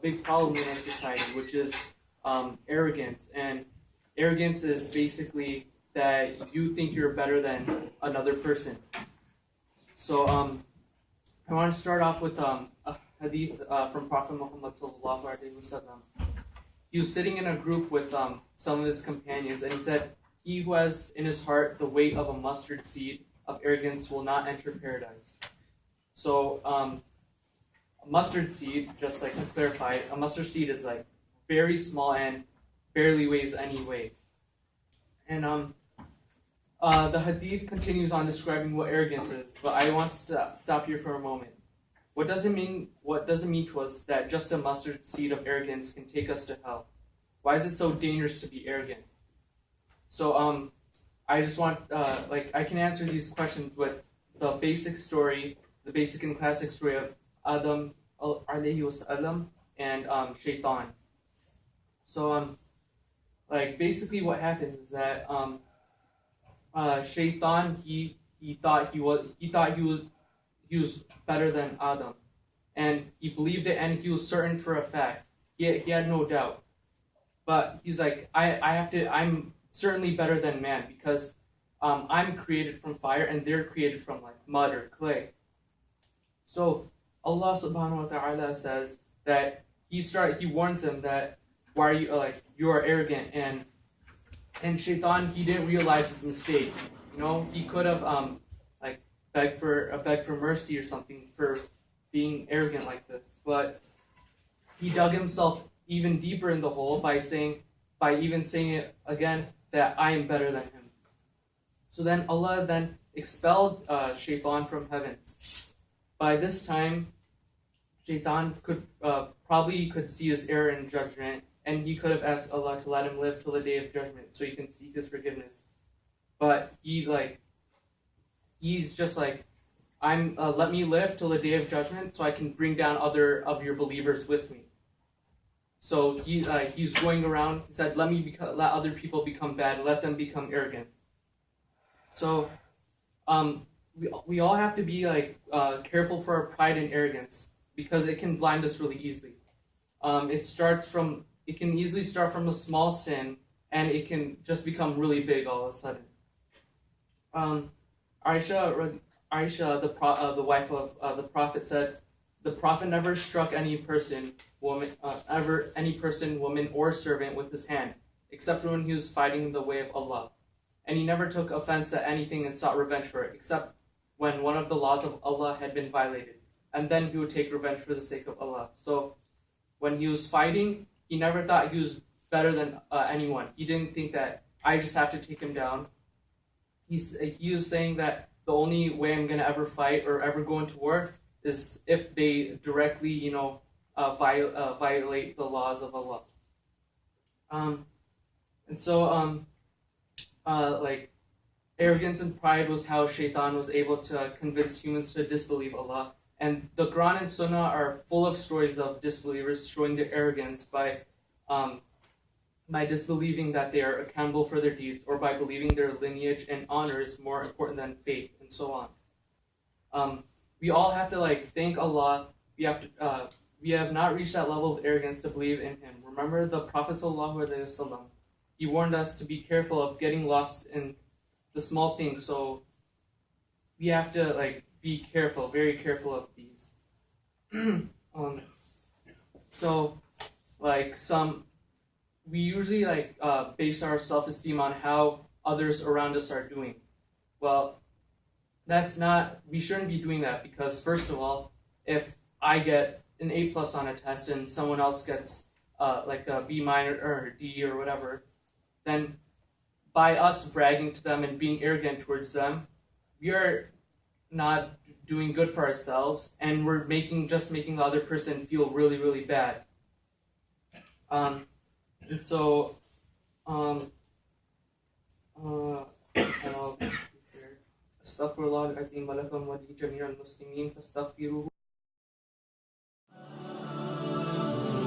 big problem in our society, which is arrogance. And arrogance is basically that you think you're better than another person. So I want to start off with a hadith from Prophet Muhammad sallallahu alaihi wasallam. He was sitting in a group with some of his companions, and he said, "He who has in his heart the weight of a mustard seed of arrogance will not enter paradise." So a mustard seed, just like to clarify, a mustard seed is like very small and barely weighs any weight. And the hadith continues on describing what arrogance is, but I want to stop here for a moment. What does it mean to us that just a mustard seed of arrogance can take us to hell? Why is it so dangerous to be arrogant? So I just want I can answer these questions with the basic story, the basic and classic story of Adam alayhi wasallam and Shaitan. So basically what happens is that Shaitan he thought he was better than Adam, and he believed it, and he was certain for a fact. He had no doubt. But he's like, I'm certainly better than man because I'm created from fire and they're created from like mud or clay. So Allah subhanahu wa ta'ala says that he warns him that why are you you are arrogant, and Shaitan, he didn't realize his mistake. He could have begged for mercy or something for being arrogant like this, but he dug himself even deeper in the hole by even saying it again that I am better than him. So then Allah then expelled Shaitan from heaven. By this time, Shaitan probably could see his error in judgment, and he could have asked Allah to let him live till the day of judgment so he can seek his forgiveness. But he's just like, let me live till the day of judgment so I can bring down other of your believers with me. So he's going around. He said, let other people become bad, let them become arrogant. So we all have to be careful for our pride and arrogance because it can blind us really easily. It can easily start from a small sin, and it can just become really big all of a sudden. Aisha, the wife of the Prophet, said, "The Prophet never struck any person, woman, or servant with his hand, except when he was fighting in the way of Allah. And he never took offense at anything and sought revenge for it, except when one of the laws of Allah had been violated, and then he would take revenge for the sake of Allah." So when he was fighting, he never thought he was better than anyone. He didn't think that I just have to take him down. He was saying that the only way I'm going to ever fight or ever go into war is if they directly, violate the laws of Allah. Arrogance and pride was how Shaitan was able to convince humans to disbelieve Allah. And the Quran and Sunnah are full of stories of disbelievers showing their arrogance by disbelieving that they are accountable for their deeds, or by believing their lineage and honor is more important than faith, and so on. We all have to thank Allah. We have not reached that level of arrogance to believe in Him. Remember the Prophet ﷺ. He warned us to be careful of getting lost in the small things. So we have to be careful, very careful of these. We usually base our self-esteem on how others around us are doing. Well, we shouldn't be doing that, because first of all, if I get an A+ on a test and someone else gets a B- or D or whatever, then by us bragging to them and being arrogant towards them, we are not doing good for ourselves, and we're just making the other person feel really, really bad. أستغفر الله العظيم ولكم ولجميع المسلمين فاستغفروه